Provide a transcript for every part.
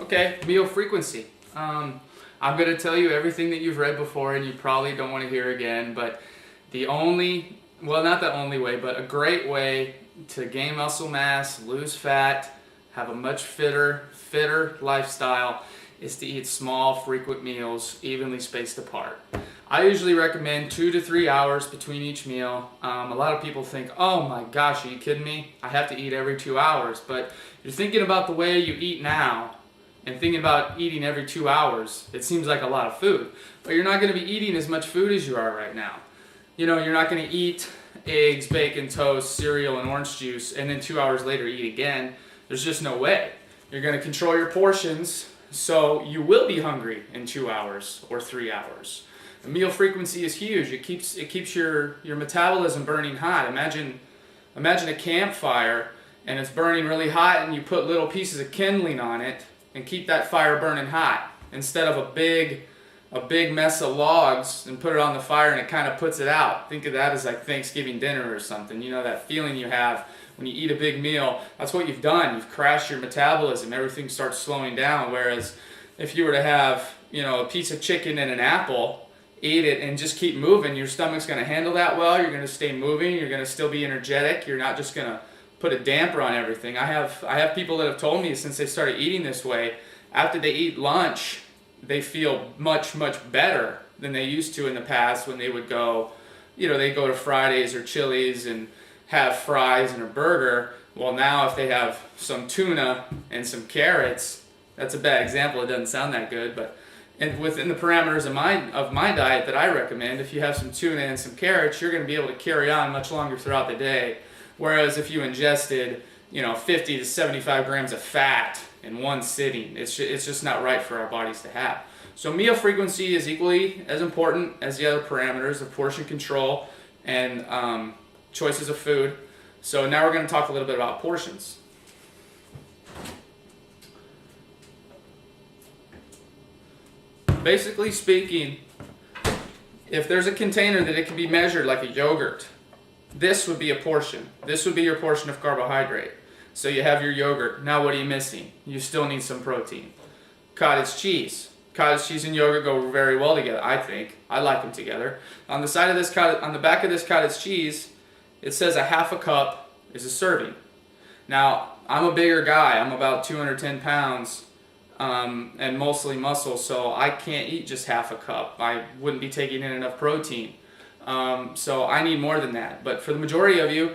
Okay, meal frequency. I'm going to tell you everything that you've read before and you probably don't want to hear again, but not the only way, but a great way to gain muscle mass, lose fat, have a much fitter lifestyle is to eat small, frequent meals, evenly spaced apart. I usually recommend 2 to 3 hours between each meal. A lot of people think, oh my gosh, are you kidding me? I have to eat every 2 hours. But you're thinking about the way you eat now and thinking about eating every 2 hours, it seems like a lot of food. But you're not going to be eating as much food as you are right now. You know, you're not going to eat eggs, bacon, toast, cereal, and orange juice, and then 2 hours later eat again. There's just no way. You're going to control your portions, so you will be hungry in 2 hours or 3 hours. The meal frequency is huge. It keeps your metabolism burning hot. Imagine a campfire and it's burning really hot, and you put little pieces of kindling on it and keep that fire burning hot instead of a big mess of logs and put it on the fire and it kind of puts it out. Think of that as like Thanksgiving dinner or something. You know, that feeling you have when you eat a big meal. That's what you've done. You've crashed your metabolism. Everything starts slowing down. Whereas if you were to have, a piece of chicken and an apple, eat it and just keep moving, your stomach's going to handle that well. You're going to stay moving. You're going to still be energetic. You're not just going to put a damper on everything. I have people that have told me since they started eating this way, after they eat lunch, they feel much better than they used to in the past when they would go, they go to Fridays or Chili's and have fries and a burger. Well, now if they have some tuna and some carrots, that's a bad example. It doesn't sound that good, but within the parameters of my diet that I recommend, if you have some tuna and some carrots, you're going to be able to carry on much longer throughout the day. Whereas if you ingested, 50 to 75 grams of fat in one sitting, it's just not right for our bodies to have. So meal frequency is equally as important as the other parameters of portion control and choices of food. So now we're going to talk a little bit about portions. Basically speaking, if there's a container that it can be measured like a yogurt, this would be a portion. This would be your portion of carbohydrate. So you have your yogurt. Now what are you missing? You still need some protein. Cottage cheese. Cottage cheese and yogurt go very well together, I think. I like them together. On the back of this cottage cheese, it says a half a cup is a serving. Now, I'm a bigger guy. I'm about 210 pounds and mostly muscle, so I can't eat just half a cup. I wouldn't be taking in enough protein. So I need more than that. But for the majority of you,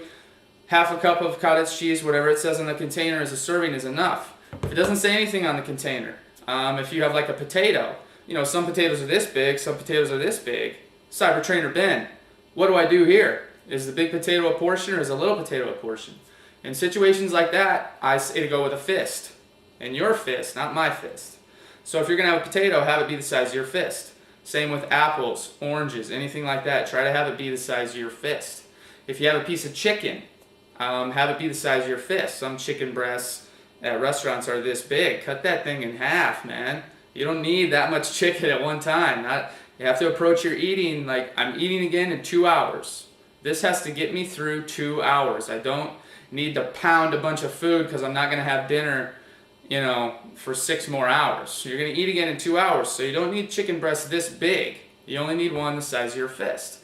half a cup of cottage cheese, whatever it says on the container as a serving, is enough. If it doesn't say anything on the container, if you have like a potato, some potatoes are this big, some potatoes are this big. Cyber Trainer Ben, what do I do here? Is the big potato a portion or is a little potato a portion? In situations like that, I say to go with a fist. And your fist, not my fist. So if you're going to have a potato, have it be the size of your fist. Same with apples, oranges, anything like that. Try to have it be the size of your fist. If you have a piece of chicken, have it be the size of your fist. Some chicken breasts at restaurants are this big. Cut that thing in half, man. You don't need that much chicken at one time. You have to approach your eating like I'm eating again in 2 hours. This has to get me through 2 hours. I don't need to pound a bunch of food because I'm not going to have dinner, for 6 more hours. So you're going to eat again in 2 hours. So you don't need chicken breasts this big. You only need one the size of your fist.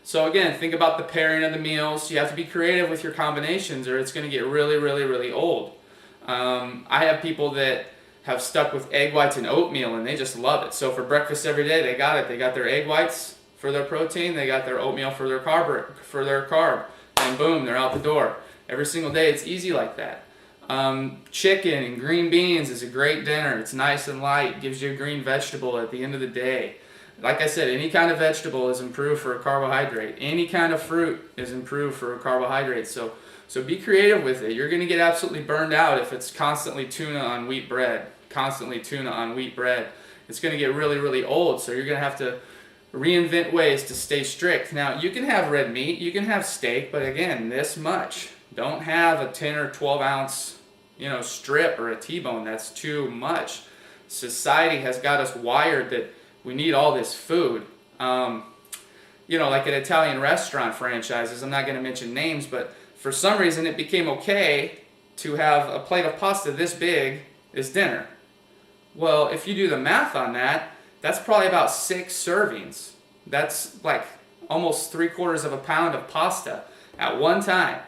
So again, think about the pairing of the meals. You have to be creative with your combinations or it's going to get really old. I have people that have stuck with egg whites and oatmeal and they just love it. So for breakfast every day, they got it. They got their egg whites for their protein. They got their oatmeal for their carb. And boom, they're out the door. Every single day, it's easy like that. Chicken and green beans is a great dinner. It's nice and light. Gives you a green vegetable at the end of the day. Like I said, any kind of vegetable is improved for a carbohydrate. Any kind of fruit is improved for a carbohydrate. So be creative with it. You're going to get absolutely burned out if it's constantly tuna on wheat bread. It's going to get really old. So you're going to have to reinvent ways to stay strict. Now, you can have red meat, you can have steak, but again, this much. Don't have a 10 or 12 ounce, strip or a T-bone. That's too much. Society has got us wired that we need all this food. Like at Italian restaurant franchises, I'm not going to mention names, but for some reason it became okay to have a plate of pasta this big as dinner. Well, if you do the math on that, that's probably about 6 servings. That's like almost 3/4 of a pound of pasta at one time.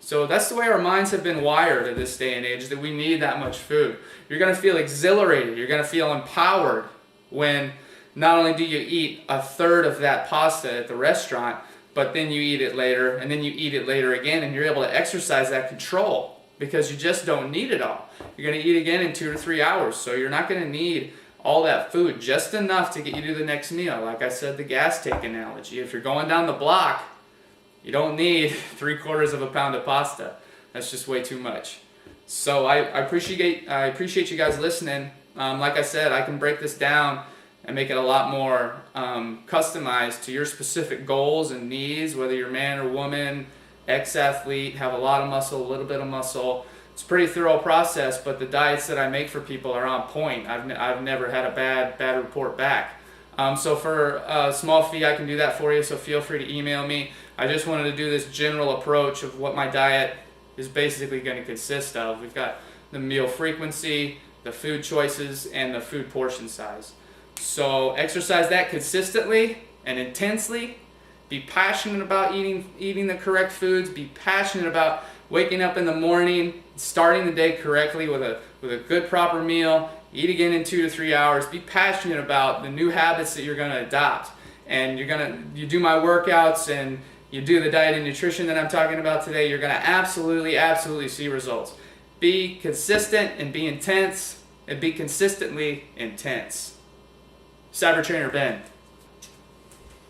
So that's the way our minds have been wired at this day and age, that we need that much food. You're going to feel exhilarated. You're going to feel empowered when not only do you eat a third of that pasta at the restaurant, but then you eat it later, and then you eat it later again, and you're able to exercise that control because you just don't need it all. You're going to eat again in 2 to 3 hours, so you're not going to need all that food, just enough to get you to the next meal. Like I said, the gas tank analogy. If you're going down the block, you don't need 3/4 of a pound of pasta. That's just way too much. So I appreciate you guys listening. Like I said, I can break this down and make it a lot more customized to your specific goals and needs, whether you're man or woman, ex-athlete, have a lot of muscle, a little bit of muscle. It's a pretty thorough process, but the diets that I make for people are on point. I've never had a bad report back. So for a small fee, I can do that for you, so feel free to email me. I just wanted to do this general approach of what my diet is basically going to consist of. We've got the meal frequency, the food choices, and the food portion size. So exercise that consistently and intensely. Be passionate about eating the correct foods. Be passionate about waking up in the morning, starting the day correctly with a good proper meal. Eat again in 2 to 3 hours. Be passionate about the new habits that you're going to adopt. And you do my workouts and you do the diet and nutrition that I'm talking about today, you're going to absolutely see results. Be consistent and be intense, and be consistently intense. Cyber Trainer Ben.